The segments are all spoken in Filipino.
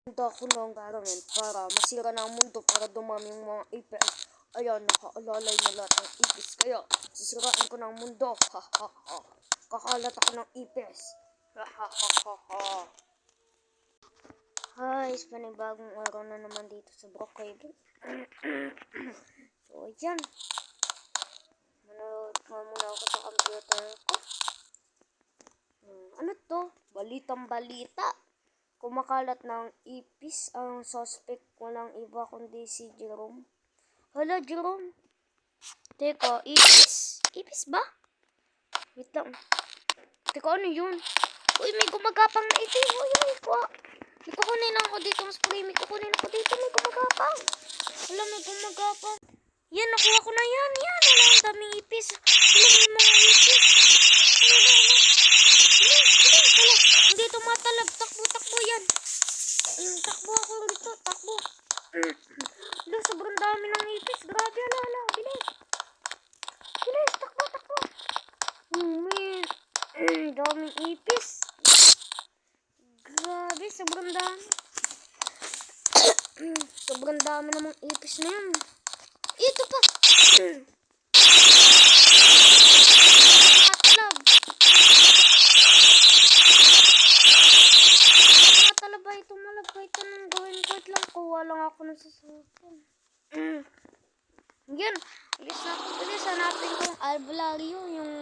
Handa ko na ang gagawin para masira na ang mundo, para dumami yung mga ipis. Ayan, nakaalalay na lahat ng ipis. Kaya, sisirain ko ng mundo. Ha ha ha. Kakalat ako ng ipis. Ha ha ha ha ha. Hi, panibagong araw na naman dito sa Brookhaven. So, ayan. Manood muna ako sa computer ko. Ano to? Balitang balita. Kumakalat ng ipis ang suspect, walang iba kundi si Jerome. Hala, Jerome. Teka, ipis? Ipis ba? Wait lang. Teka, ano yun? Uy, may gumagapang na ito. Uy, may kukunin lang ako dito. Mas spray, may kukunin ako dito. May gumagapang. Hala, may gumagapang. Yan, nakuha ko na yan. Yan, wala, ang daming ipis. Hala, may mga ipis. Hala. Hindi tumatalab. Takbo yan. Takbo ako rito. Takbo. Hala, sobrang dami ng ipis. Grabe, hala. Bilis, takbo. Man. Daming ipis. Grabe, sobrang dami. Sobrang dami namang ipis na yun. Ito pa. Malabay ito nang gawin ko. Lang kuha lang ako na sa cellphone. Yan. Bilis hanapin ko yung albularyo. Yung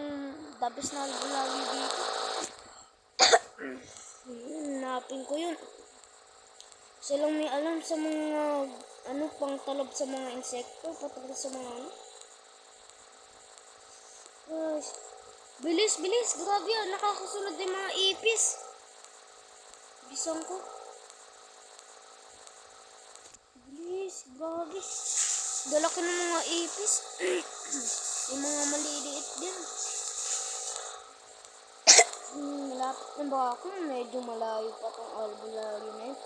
dabis na albularyo dito. Hanapin ko yun. Silang may alam sa mga pang talab sa mga insekto, patungkol sa mga Bilis, grabe yan, nakakasunod yung mga ipis. Bisan ko. Bilis, grabe. Dalaki ng mga ipis. Yung mga maliliit din. Malapit na ba ako? Medyo malayo pa tong albularyo na yun.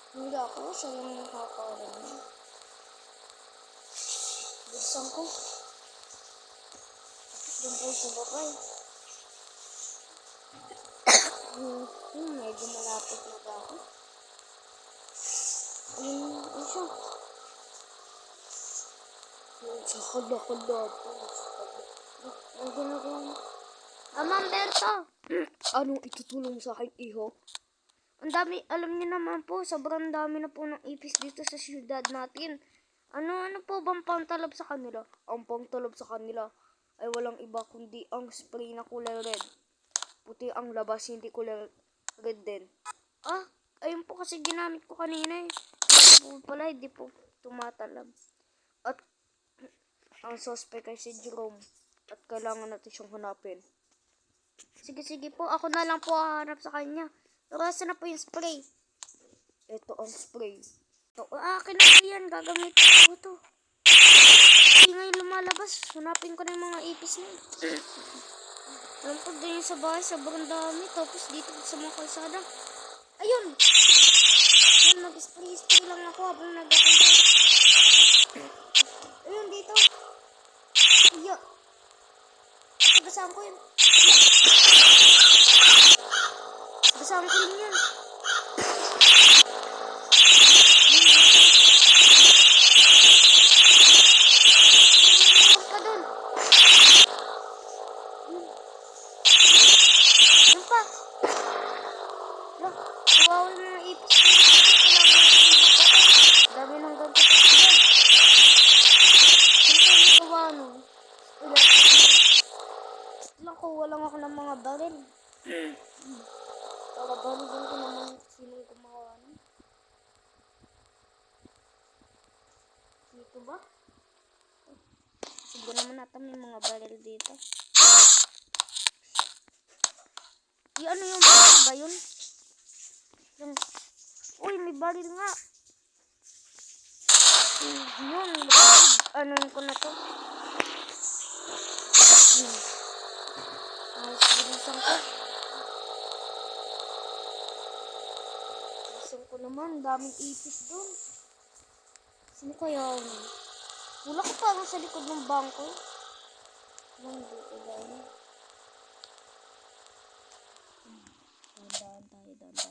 Hindi ako, siya yung nakakaroon. Buksan ko. Doon po sa babay. Medyo malapit na ba ako? Ayun siya. Sa kada. Ang ginagawa mo. Ma'am Berto! Anong itutulong sa akin, iho? Ang dami, alam niyo naman po, sobrang dami na po ng ipis dito sa syudad natin. Ano po bang pangtalab sa kanila? Ang pangtalab sa kanila ay walang iba kundi ang spray na kulay red. Puti ang labas, hindi kulay red din. Ayun po kasi ginamit ko kanina eh. Po pala, hindi po tumatalab. At ang suspect ay si Jerome. At kailangan natin siyang hanapin. Sige po, ako na lang po hahanap sa kanya. Pero saan na po yung spray? Ito ang spray. Akin na po yan. Gagamitin ko ito. Hindi ngayon lumalabas. Hanapin ko na yung mga ipis na yun. Alam ko din sa bahay, sobrang dami. Tapos dito sa mga kalsada. Ayun! Ayun, mag-spray lang ako habang nag-aantay. Ayun, dito. Iya. Basahan ko yun. Basahan ko yun yan. Huwag ka dun. Yan pa. Kawawa yung mga ipis. Dami ng ganito sa sila. Sino kayo nagawa nun? Kuha lang ako ng mga baril. Para balikin ko naman sinong gumawa nun. Dito ba? Siguro naman natin may mga baril dito. Ano yung baril ba yun? Uy, may baril nga. Yun, ano ko na to? Bilisan ko naman, daming ipis doon. Sino kaya yun? Wala ko parang sa likod ng bangko. Dito. Dahan tayo.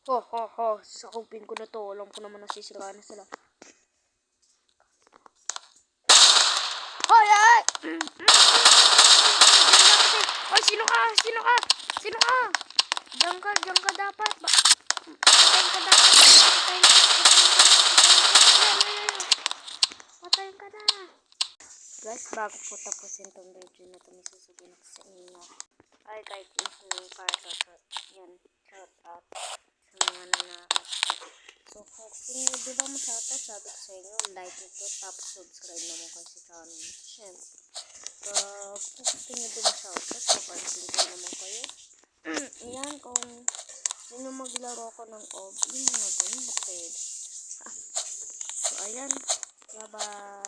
Ho, ho, ho. Sakupin ko na to. Alam ko naman nasisira na sila. Hoy, ay! Hoy, sino ka? Sino ka? Sino ka? Diyan ka dapat. Patayin ka dapat. Patayin ka na. Guys, bago po tapusin tong video na ito, may sasabihin ako sa inyo. Ay, kahit para yan, shout out sa mga nanakot. So, kung gusto nyo, di ba ma-shoutout, sabi ko sa inyo, like nito, tapos subscribe naman kayo sa channel. Siyempre, kung gusto nyo din ma-shoutout, mapansin ko naman kayo. Ayan, kung sino maglaro ko ng OB, mga ganun, bakit? So, ayan, bye-bye.